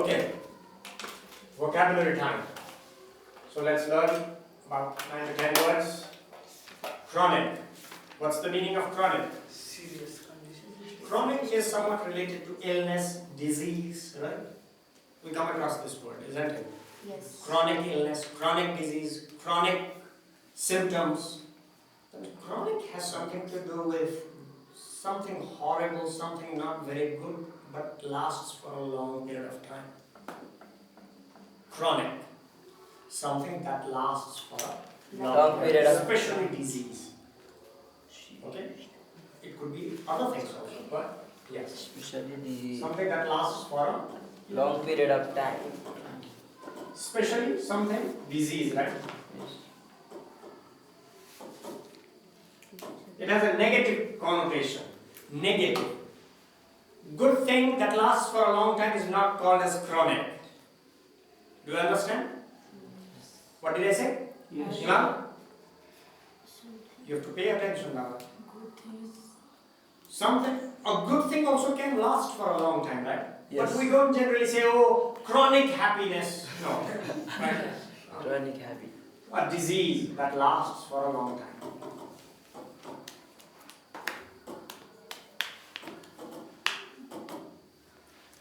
Okay, vocabulary time. So let's learn about 9 to 10 words. Chronic. What's the meaning of chronic? Serious condition. Chronic is somewhat related to illness, disease, right? We come across this word, isn't it? Yes. Chronic illness, chronic disease, chronic symptoms. But chronic has something to do with something horrible, something not very good, but lasts for a long period of time. Chronic. Something that lasts for a long period of time. Especially disease. Okay? It could be other things also, but yes. Especially disease. Something that lasts for a Long period of time. especially something disease, right? Yes. It has a negative connotation. Negative. Good thing that lasts for a long time is not called as chronic. Do you understand? What did I say? Yes. Imam? You have to pay attention now. Something, a good thing also can last for a long time, right? Yes. But we don't generally say, oh, chronic happiness. No. Right? Chronic habit. A disease that lasts for a long time.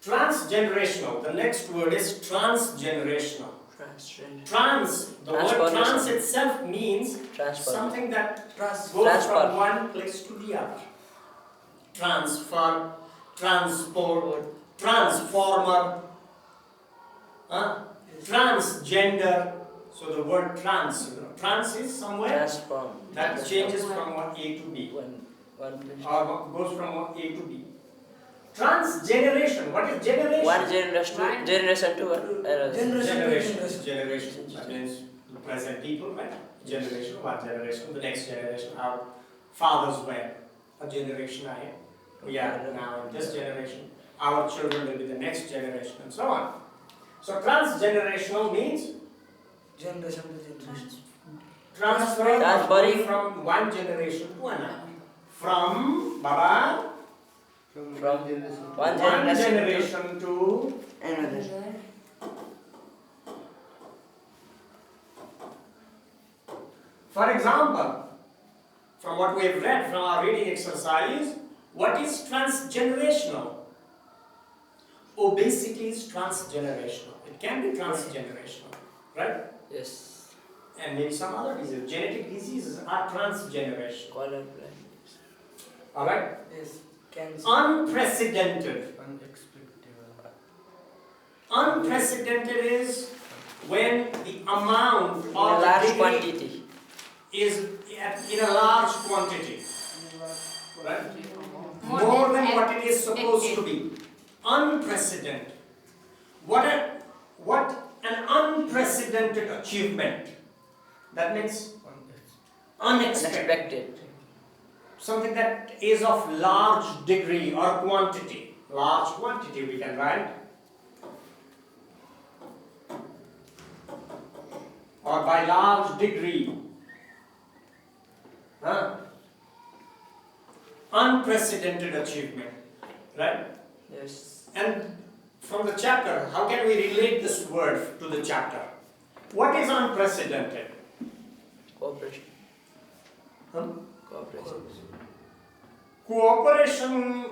Transgenerational. The next word is transgenerational. Transgender. Trans, the word Transformation. trans itself means Transfer. something that goes Transfer. from one place to the other. Transfer, transport, transformer, transgender. So the word trans, trans is somewhere Transform. that changes from one A to B, One place. or goes from one A to B. Transgeneration. What is generation? One generation to another. Generation. That means the present people, right? Generation, one generation, the next generation. Our fathers were a generation ahead. We are now in this generation. Our children will be the next generation, and so on. So transgenerational means Generation to generation. transferring from one generation to another. From Baba, From one generation to another. For example, from what we have read from our reading exercise, what is transgenerational? Obesity is transgenerational. It can be transgenerational, right? Yes. And maybe some other diseases. Genetic diseases are transgenerational. Color blindness. Alright? Yes. Cancer. Unprecedented. Unexpected. Unprecedented is when the amount In a or large degree quantity. is in a large quantity. Right? More than what it is supposed to be. Unprecedented. What an unprecedented achievement. That means unexpected. Unexpected. Something that is of large degree or quantity. Large quantity we can write. Or by large degree. Unprecedented achievement. Right? Yes. And from the chapter, how can we relate this word to the chapter? What is unprecedented? Cooperation. Cooperation. Cooperation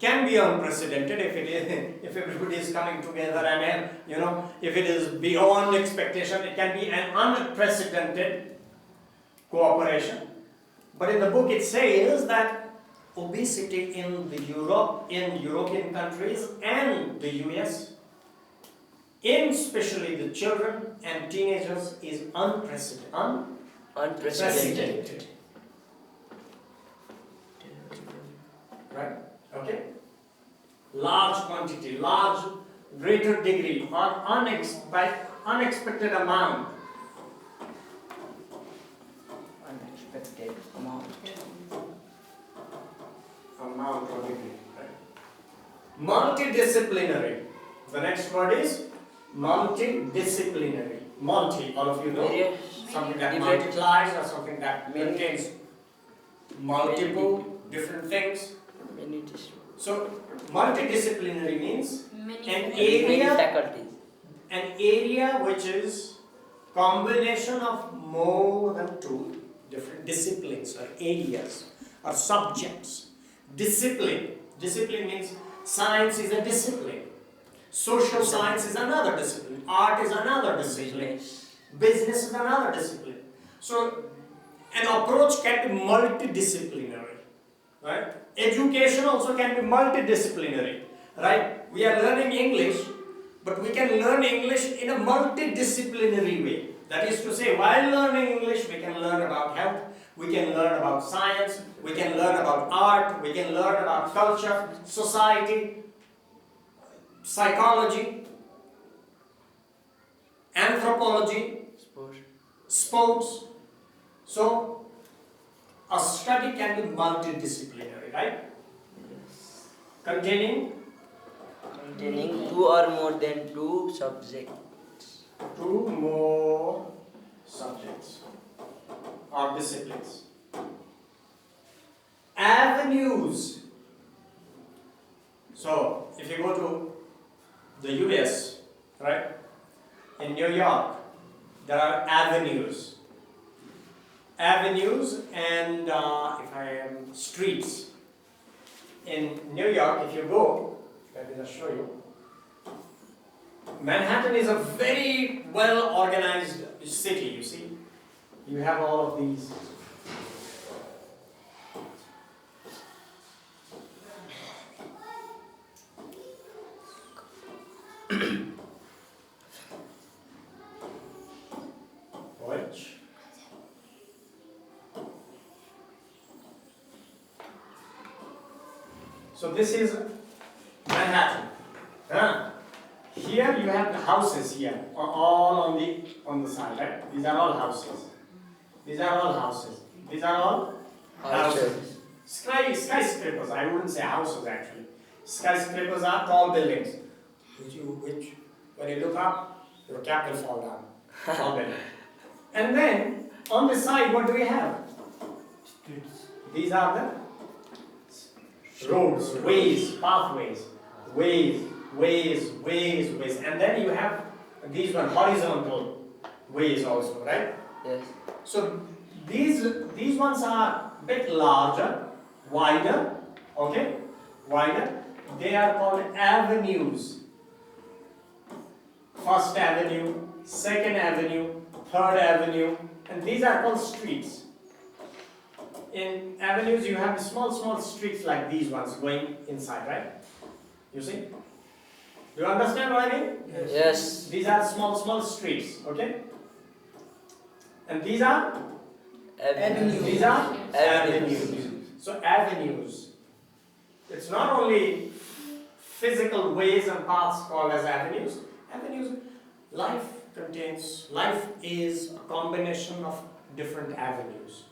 can be unprecedented if everybody is coming together and if it is beyond expectation, it can be an unprecedented cooperation. But in the book it says that obesity in European countries and the US, especially the children and teenagers, is unprecedented. Unprecedented. Right? Okay? Large quantity, greater degree, or unexpected amount. Unexpected amount. Amount or degree. Right? Multidisciplinary. The next word is multidisciplinary. Multi, all of you know. Various. Something that Different. multiplies or something that Many. contains multiple different things. Many disciplines. So multidisciplinary means Many an faculties. Many area, faculties. an area which is combination of more than two different disciplines or areas or subjects. Discipline. Discipline means science is a discipline. Social science is another discipline. Art is another discipline. Business. Business is another discipline. So an approach can be multidisciplinary, right? Education also can be multidisciplinary, right? We are learning English, but we can learn English in a multidisciplinary way. That is to say, while learning English, we can learn about health, we can learn about science, we can learn about art, we can learn about culture, society, psychology, anthropology, Sports. sports. So, a study can be multidisciplinary, right? Yes. Containing Containing two or more than two subjects. two more subjects or disciplines. Avenues. So, if you go to the US, right? In New York, there are avenues. Avenues and if I am streets. In New York, if you go, let me just show you. Manhattan is a very well organized city, you see. You have all of these. Which? So this is Manhattan. Here you have the houses here, all on the side, right? These are all houses. These are all houses. These are all houses. Skyscrapers. I wouldn't say houses actually. Skyscrapers are tall buildings, which when you look up, your cap will fall down. Tall building. And then on the side, what do we have? Streets. These are the roads, ways, pathways, ways. And then you have these horizontal ways also, right? Yes. So these ones are a bit larger, wider, okay? Wider. They are called avenues. First Avenue, Second Avenue, Third Avenue, and these are called streets. In avenues, you have small streets like these ones going inside, right? You see? Do you understand what I mean? Yes. These are small streets, okay? And these are? Avenues. These are? Avenues. Avenues. So avenues. It's not only physical ways and paths called as avenues. Avenues, life is a combination of different avenues.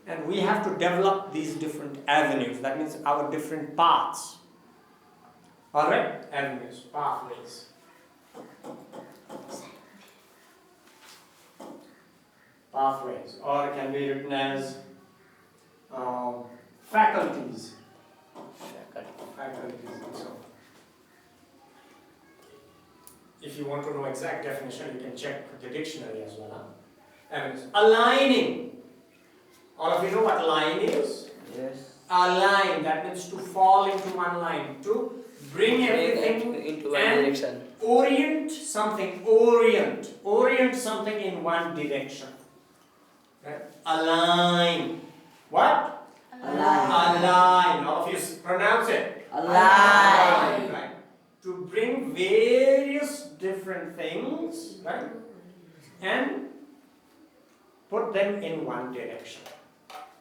And we have to develop these different avenues. That means our different paths. Alright? Avenues, pathways. Pathways, or it can be written as faculties. Faculties and so on. If you want to know exact definition, you can check the dictionary as well. Avenues. Aligning. All of you know what line is? Yes. Align, that means to fall into one line, to bring everything into one and direction. orient something in one direction. Right? Align. What? Align. All of you pronounce it. Align. Right. To bring various different things, right? And put them in one direction.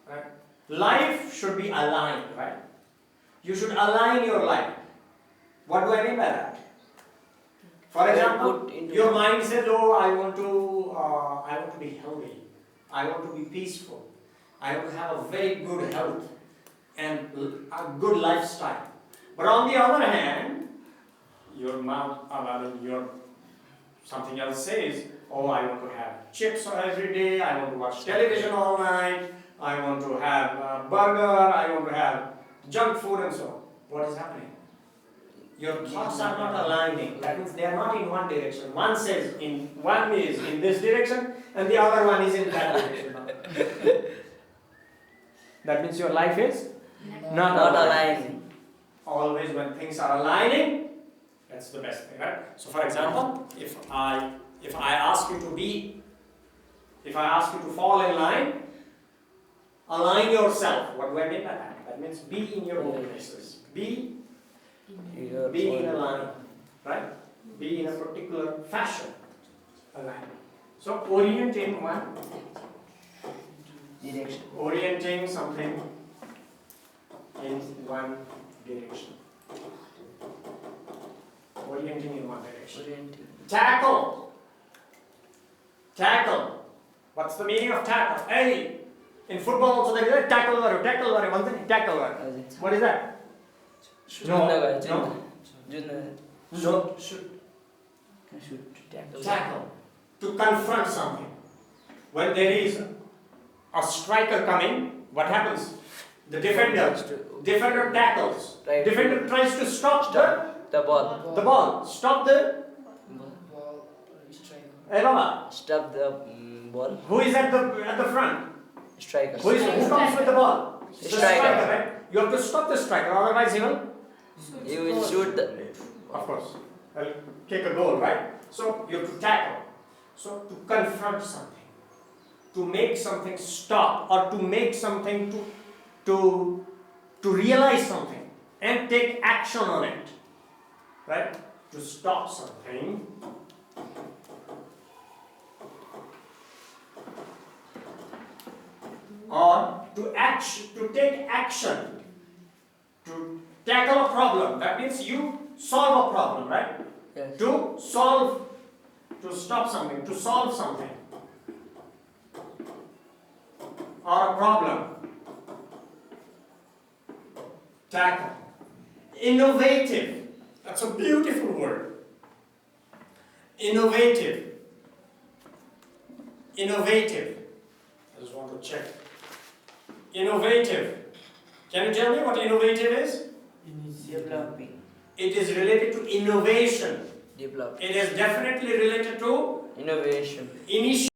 Right? Life should be aligned, right? You should align your life. What do I mean by that? For example, your mind says, "Oh, I want to be healthy. I want to be peaceful. I want to have a very good health and a good lifestyle." But on the other hand, your mouth, your something else says, "Oh, I want to have chips every day. I want to watch television all night. I want to have a burger. I want to have junk food," and so on. what is happening? Your thoughts are not aligning. That means they are not in one direction. One is in this direction, and the other one is in that direction. That means your life is not aligning. Always when things are aligning, that's the best thing, right? So for example, if I ask you to fall in line, align yourself. What do I mean by that? That means be in your own places. Be in a line, right? Be in a particular fashion. Align. So orient in one Direction. orienting something in one direction. Orienting in one direction. Orienting. Tackle. Tackle. What's the meaning of tackle? Hey, in football also there is a tackle. Tackle. What is that? No. Shoot. Tackle. To confront something. When there is a striker coming, what happens? The defender tackles. Right. Defender tries to stop the ball. the ball. Stop the Ball, striker. Hey Baba. Stop the ball. Who is at the front? Striker. Who comes with the ball? The Striker. right? You have to stop the striker, otherwise You will shoot the. of course, he'll kick a goal, right? So you have to tackle. So to confront something, to make something stop, or to make something to realize something and take action on it, right? To stop something. Or to take action, to tackle a problem. That means you solve a problem, right? Yes. To stop something, to solve something, or a problem. Tackle. Innovative. That's a beautiful word. Innovative. I just want to check. Innovative. Can you tell me what innovative is? Developing. It is related to innovation. Develop. It is definitely related to Innovation. initial.